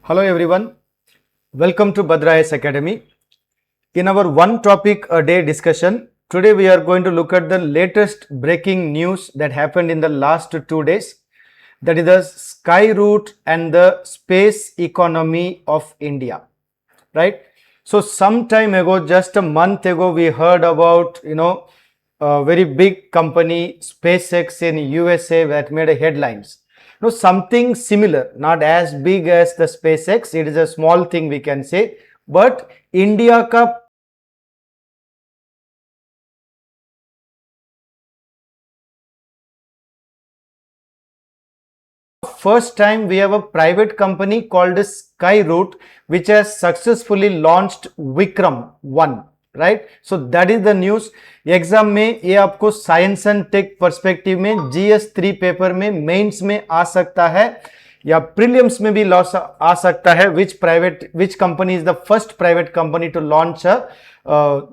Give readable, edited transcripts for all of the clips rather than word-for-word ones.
Hello everyone, welcome to BhadraIASAcademy. In our one topic a day discussion, today we are going to look at the latest breaking news that happened in the last 2 days, that is the Skyroot and the space economy of India, right? So some time ago, just a month ago, we heard about, a very big company SpaceX in USA that made a headlines. No, something similar, not as big as the SpaceX, it is a small thing we can say, but India ka first time we have a private company called Skyroot which has successfully launched Vikram-1, right? So that is the news. Exam में ये आपको science and take perspective में GS3 paper में mains में आ सकता है या prelims में भी आ सकता है. which company is the first private company to launch a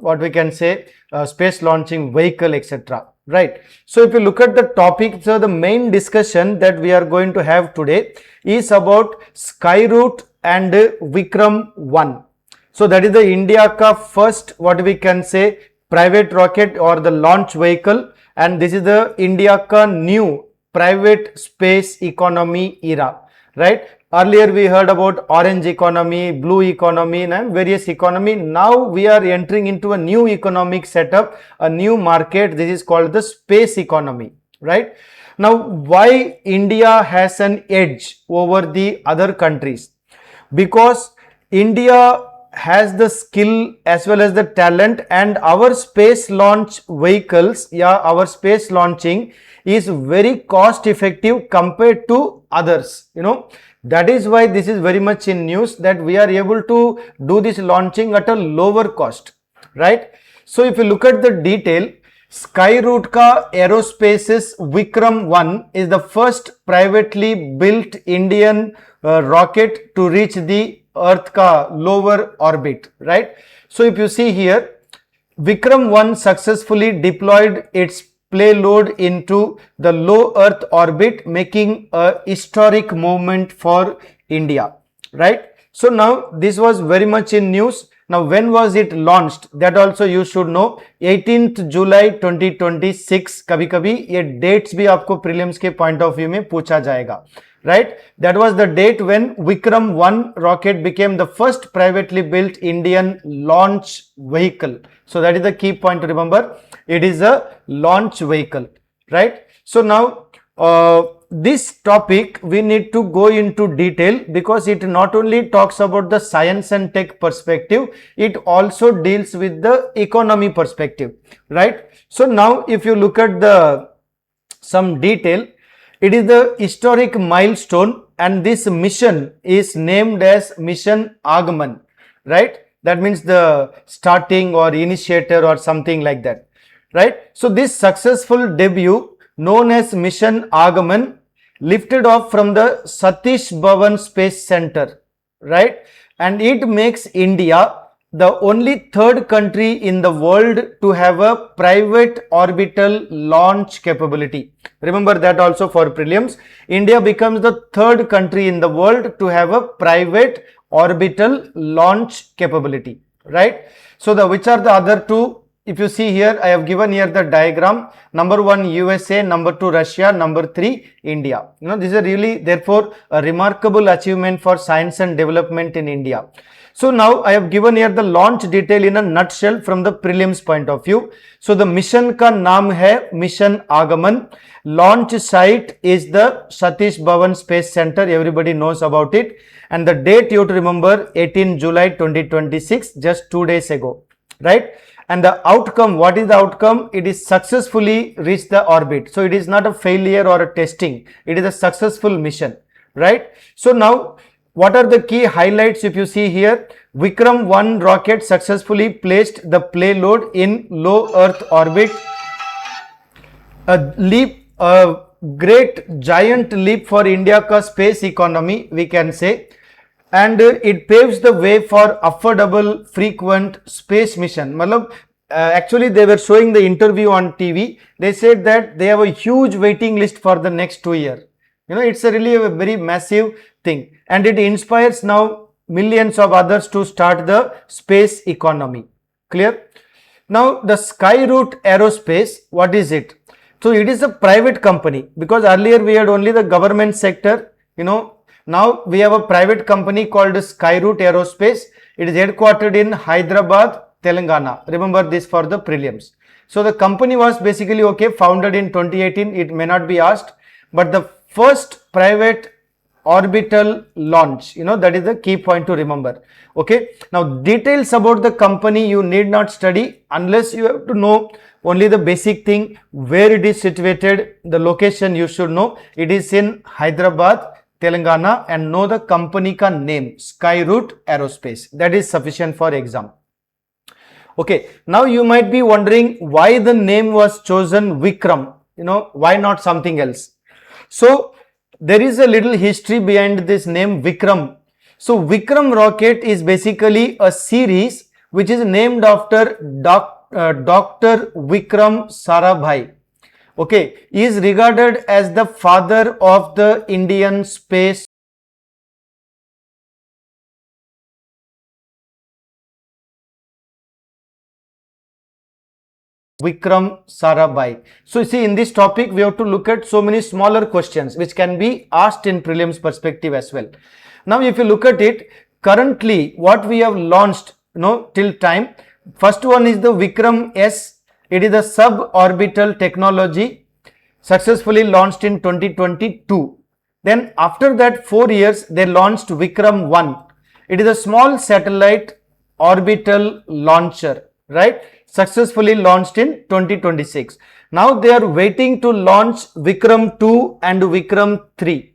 what we can say space launching vehicle, etc. Right? So if you look at the topic, so the main discussion that we are going to have today is about Skyroot and Vikram-1. So that is the India ka first what we can say private rocket or the launch vehicle, and this is the India ka new private space economy era, right? Earlier we heard about orange economy, blue economy and various economy. Now we are entering into a new economic setup, a new market. This is called the space economy, right? Now why India has an edge over the other countries? Because India has the skill as well as the talent, and our space launch vehicles, our space launching is very cost effective compared to others, that is why this is very much in news, that we are able to do this launching at a lower cost, right? So if you look at the detail, Skyroot ka aerospace's Vikram-1 is the first privately built Indian rocket to reach the Earth ka lower orbit, right? So if you see here, Vikram-1 successfully deployed its payload into the low Earth orbit, making a historic movement for India, right? So now this was very much in news. Now when was it launched? That also you should know. 18th July 2026. कभी कभी ये dates भी आपको prelims के point of view में पूछा जाएगा, right? That was the date when Vikram-1 rocket became the first privately built Indian launch vehicle. So that is the key point to remember. It is a launch vehicle, right? So now this topic we need to go into detail because it not only talks about the science and tech perspective, it also deals with the economy perspective, right? So now if you look at the some detail, it is the historic milestone, and this mission is named as Mission Agman, right? That means the starting or initiator or something like that, right? So this successful debut known as Mission Agman lifted off from the Satish Dhawan Space Center, right? And it makes India the only third country in the world to have a private orbital launch capability. Remember that also for prelims. India becomes the third country in the world to have a private orbital launch capability, right? So which are the other two? If you see here, I have given here the diagram. Number 1 USA, number 2 Russia, number 3 India. This is really therefore a remarkable achievement for science and development in India. So now I have given here the launch detail in a nutshell from the prelims point of view. So the mission ka naam hai Mission Agaman. Launch site is the Satish Dhawan Space Center. Everybody knows about it. And the date you have to remember, 18 July 2026, just 2 days ago, right? And the outcome, what is the outcome? It is successfully reached the orbit. So it is not a failure or a testing. It is a successful mission, right? So now what are the key highlights? If you see here, Vikram-1 rocket successfully placed the payload in low Earth orbit. A great giant leap for India ka space economy, we can say. And it paves the way for affordable frequent space mission. Actually they were showing the interview on TV. They said that they have a huge waiting list for the next 2 years. It's really a very massive thing, and it inspires now millions of others to start the space economy. Clear? Now the Skyroot Aerospace, what is it? So it is a private company, because earlier we had only the government sector, now we have a private company called Skyroot Aerospace. It is headquartered in Hyderabad, Telangana. Remember this for the prelims. So the company was basically founded in 2018. It may not be asked, but the first private orbital launch, that is the key point to remember. Now details about the company you need not study, unless you have to know only the basic thing, where it is situated, the location you should know. It is in Hyderabad, Telangana, and know the company ka name, Skyroot Aerospace. That is sufficient for exam. Now you might be wondering why the name was chosen Vikram, why not something else? So there is a little history behind this name Vikram. So Vikram rocket is basically a series which is named after Dr. Vikram Sarabhai. He is regarded as the father of the Indian space. Vikram Sarabhai. So you see, in this topic we have to look at so many smaller questions which can be asked in prelims perspective as well. Now if you look at it, currently what we have launched till time, first one is the Vikram S. It is a suborbital technology, successfully launched in 2022. Then after that 4 years they launched Vikram 1. It is a small satellite orbital launcher, right? Successfully launched in 2026. Now they are waiting to launch Vikram 2 and Vikram 3.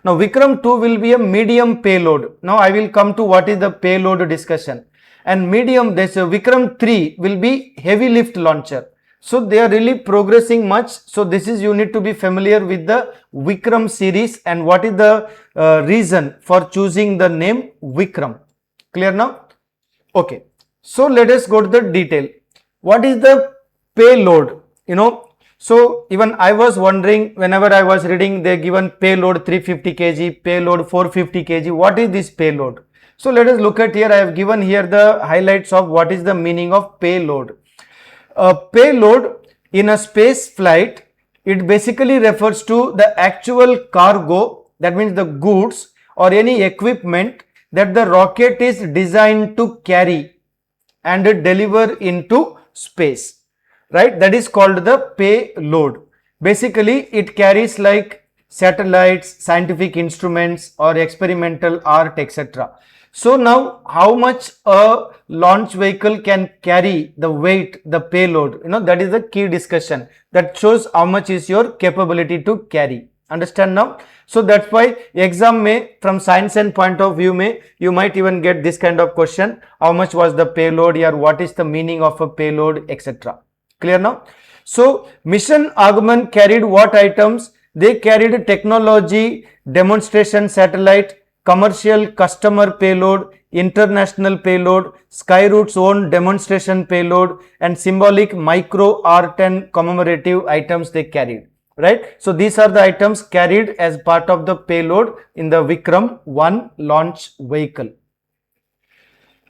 Now Vikram 2 will be a medium payload. Now I will come to what is the payload discussion. And medium, this Vikram 3 will be heavy lift launcher. So they are really progressing much. So this is, you need to be familiar with the Vikram series and what is the reason for choosing the name Vikram. Clear now? So let us go to the detail. What is the payload? So even I was wondering, whenever I was reading, they given payload 350 kg, payload 450 kg. What is this payload? So let us look at here. I have given here the highlights of what is the meaning of payload. Payload in a space flight, it basically refers to the actual cargo, that means the goods or any equipment that the rocket is designed to carry and deliver into space, right? That is called the payload. Basically it carries like satellites, scientific instruments or experimental art, etc. So now how much a launch vehicle can carry, the weight, the payload, that is the key discussion. That shows how much is your capability to carry. Understand now? So that's why exam may, from science and point of view, you might even get this kind of question. How much was the payload here? What is the meaning of a payload, etc. Clear now? So mission Agman carried what items? They carried technology, demonstration satellite, commercial customer payload, international payload, Skyroot's own demonstration payload, and symbolic micro art and commemorative items they carried, right? So these are the items carried as part of the payload in the Vikram 1 launch vehicle.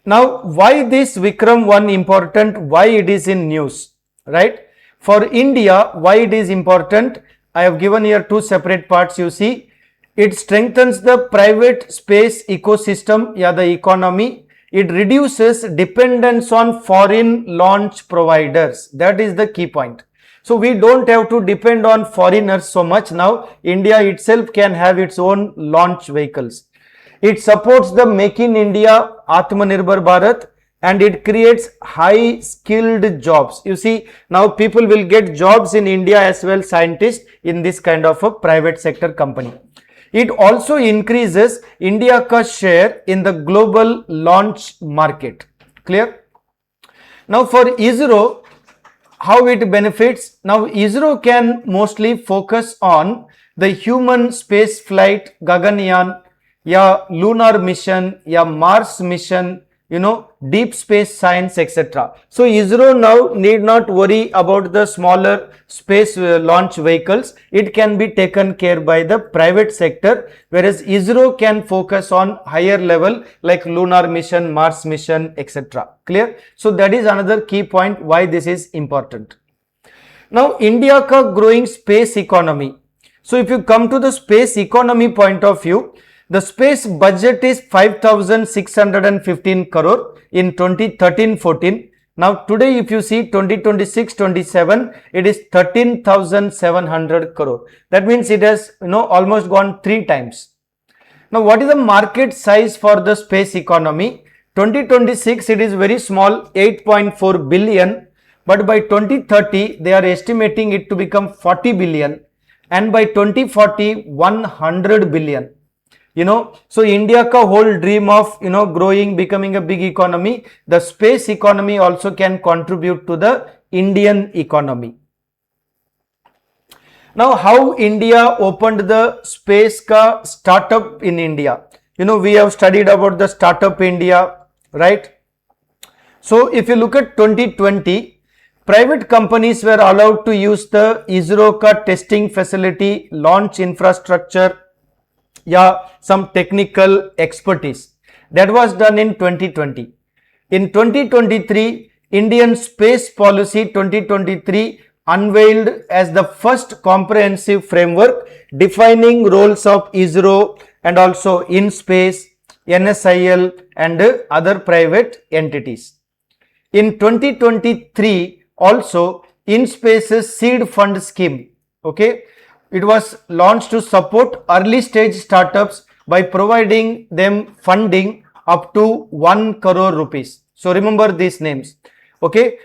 Now why this Vikram 1 important? Why it is in news, right? For India, why it is important? I have given here two separate parts. You see, it strengthens the private space ecosystem, the economy. It reduces dependence on foreign launch providers. That is the key point. So we don't have to depend on foreigners so much now. India itself can have its own launch vehicles. It supports the Make in India, Atmanirbhar Bharat, and it creates high skilled jobs. You see, now people will get jobs in India as well, scientists in this kind of a private sector company. It also increases India's share in the global launch market. Clear? Now for ISRO, how it benefits? Now ISRO can mostly focus on the human space flight, Gaganyaan, lunar mission, Mars mission, deep space science, etc. So ISRO now need not worry about the smaller space launch vehicles. It can be taken care by the private sector, whereas ISRO can focus on higher level like lunar mission, Mars mission, etc. Clear? So that is another key point why this is important. Now India ka growing space economy. So if you come to the space economy point of view, the space budget is 5,615 crore in 2013-14. Now today if you see 2026-27, it is 13,700 crore. That means it has almost gone 3 times. Now what is the market size for the space economy? 2026 it is very small, 8.4 billion, but by 2030 they are estimating it to become 40 billion, and by 2040 100 billion. So India ka whole dream of growing, becoming a big economy, the space economy also can contribute to the Indian economy. Now how India opened the space ka startup in India? We have studied about the startup India, right? So if you look at 2020, private companies were allowed to use the ISRO ka testing facility, launch infrastructure, some technical expertise. That was done in 2020. In 2023, Indian Space Policy 2023 unveiled as the first comprehensive framework defining roles of ISRO and also IN-SPACe, NSIL and other private entities. In 2023, also IN-SPACe's seed fund scheme, it was launched to support early stage startups by providing them funding up to 1 crore rupees. So remember these names.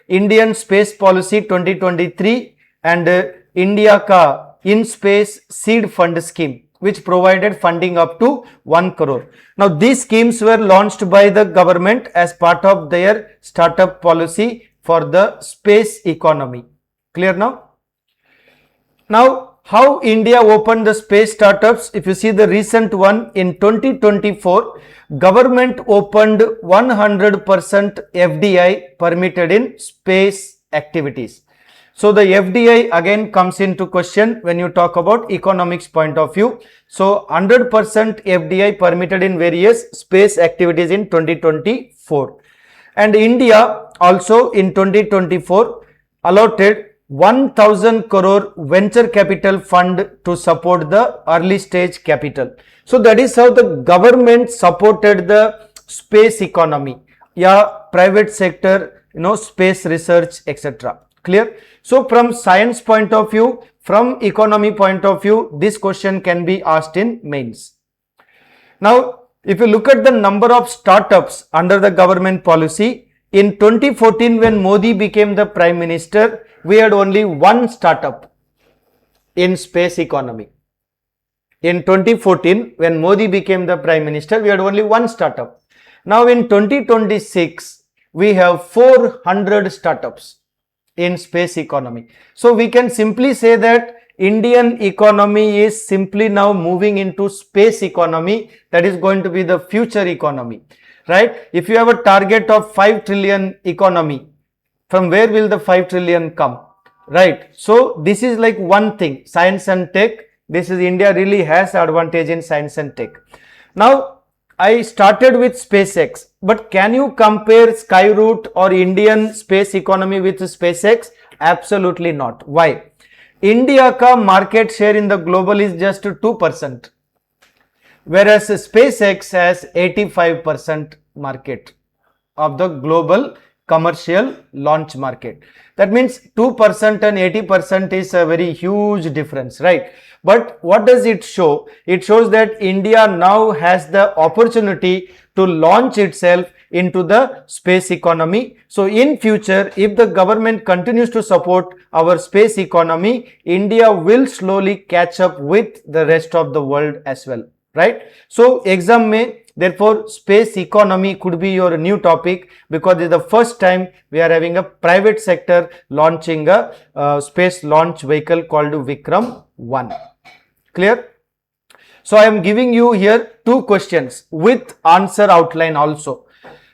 Indian Space Policy 2023 and India ka IN-SPACe seed fund scheme, which provided funding up to 1 crore. Now these schemes were launched by the government as part of their startup policy for the space economy. Clear now? Now how India opened the space startups? If you see the recent one in 2024, government opened 100% FDI permitted in space activities. So the FDI again comes into question when you talk about economics point of view. So 100% FDI permitted in various space activities in 2024. And India also in 2024 allotted 1,000 crore venture capital fund to support the early stage capital. So that is how the government supported the space economy, private sector, space research, etc. Clear? So from science point of view, from economy point of view, this question can be asked in mains. Now, if you look at the number of startups under the government policy, in 2014 when Modi became the Prime Minister, we had only one startup in space economy. In 2014 when Modi became the Prime Minister, we had only one startup. Now in 2026, we have 400 startups in space economy. So we can simply say that Indian economy is simply now moving into space economy. That is going to be the future economy, right? If you have a target of 5 trillion economy, from where will the 5 trillion come, right? So this is like one thing, science and tech. This is India really has advantage in science and tech. Now I started with SpaceX, but can you compare Skyroot or Indian space economy with SpaceX? Absolutely not. Why? India ka market share in the global is just 2%, whereas SpaceX has 85% market of the global commercial launch market. That means 2% and 80% is a very huge difference, right? But what does it show? It shows that India now has the opportunity to launch itself into the space economy. So in future, if the government continues to support our space economy, India will slowly catch up with the rest of the world as well, right? So exam may, therefore space economy could be your new topic, because it is the first time we are having a private sector launching a space launch vehicle called Vikram-1. Clear? So I am giving you here two questions with answer outline also.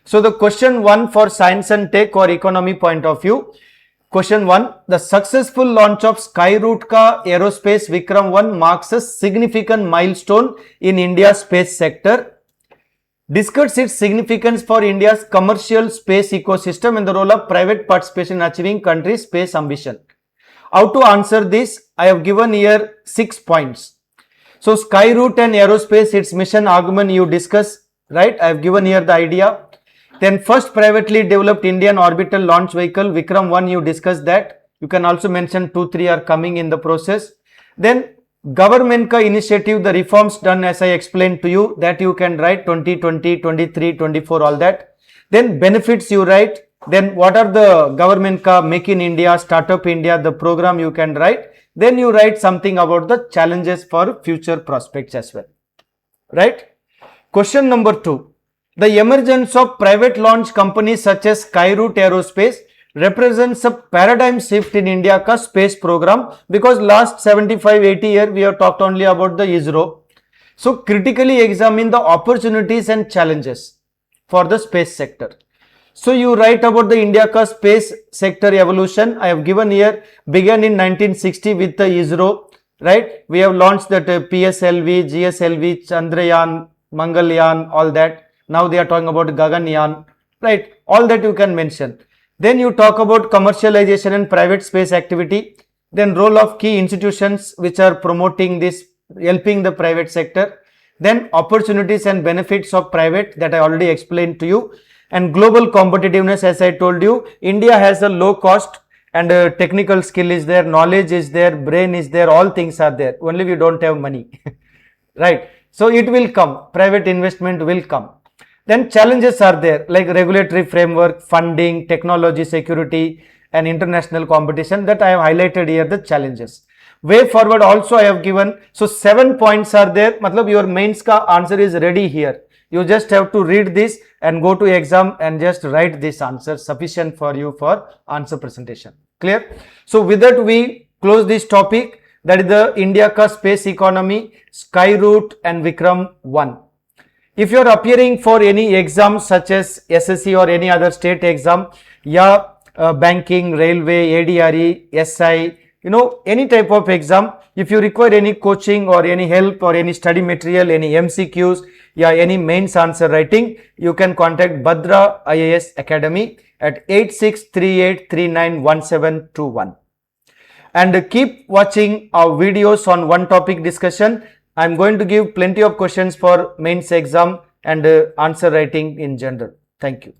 So the question 1 for science and tech or economy point of view. Question 1. The successful launch of Skyroot ka aerospace Vikram 1 marks a significant milestone in India's space sector. Discuss its significance for India's commercial space ecosystem and the role of private participation in achieving country's space ambition. How to answer this? I have given here 6 points. So Skyroot and aerospace, its mission argument you discuss, right? I have given here the idea. Then first privately developed Indian orbital launch vehicle Vikram 1, you discussed that. You can also mention 2, 3 are coming in the process. Then government ka initiative, the reforms done as I explained to you, that you can write 2020, 23, 24, all that. Then benefits you write. Then what are the government ka Make in India, Startup India, the program you can write. Then you write something about the challenges for future prospects as well. Right? Question number 2. The emergence of private launch companies such as Skyroot Aerospace represents a paradigm shift in India ka space program, because last 75-80 years we have talked only about the ISRO. So critically examine the opportunities and challenges for the space sector. So you write about the India ka space sector evolution. I have given here, began in 1960 with the ISRO, right? We have launched that PSLV, GSLV, Chandrayaan, Mangalyaan, all that. Now they are talking about Gaganyaan, right? All that you can mention. Then you talk about commercialization and private space activity. Then role of key institutions which are promoting this, helping the private sector. Then opportunities and benefits of private, that I already explained to you. And global competitiveness, as I told you, India has a low cost and technical skill is there, knowledge is there, brain is there, all things are there. Only we don't have money, right? So it will come, private investment will come. Then challenges are there, like regulatory framework, funding, technology, security and international competition, that I have highlighted here the challenges. Way forward also I have given. So 7 points are there. Matlab your mains ka answer is ready here. You just have to read this and go to exam and just write this answer, sufficient for you for answer presentation. Clear? So with that we close this topic, that is the India ka space economy, Skyroot and Vikram 1. If you are appearing for any exam such as SSC or any other state exam, banking, railway, ADRE, SI, any type of exam, if you require any coaching or any help or any study material, any MCQs, any mains answer writing, you can contact BhadraIASAcademy at 8638391721. And keep watching our videos on one topic discussion. I am going to give plenty of questions for mains exam and answer writing in general. Thank you.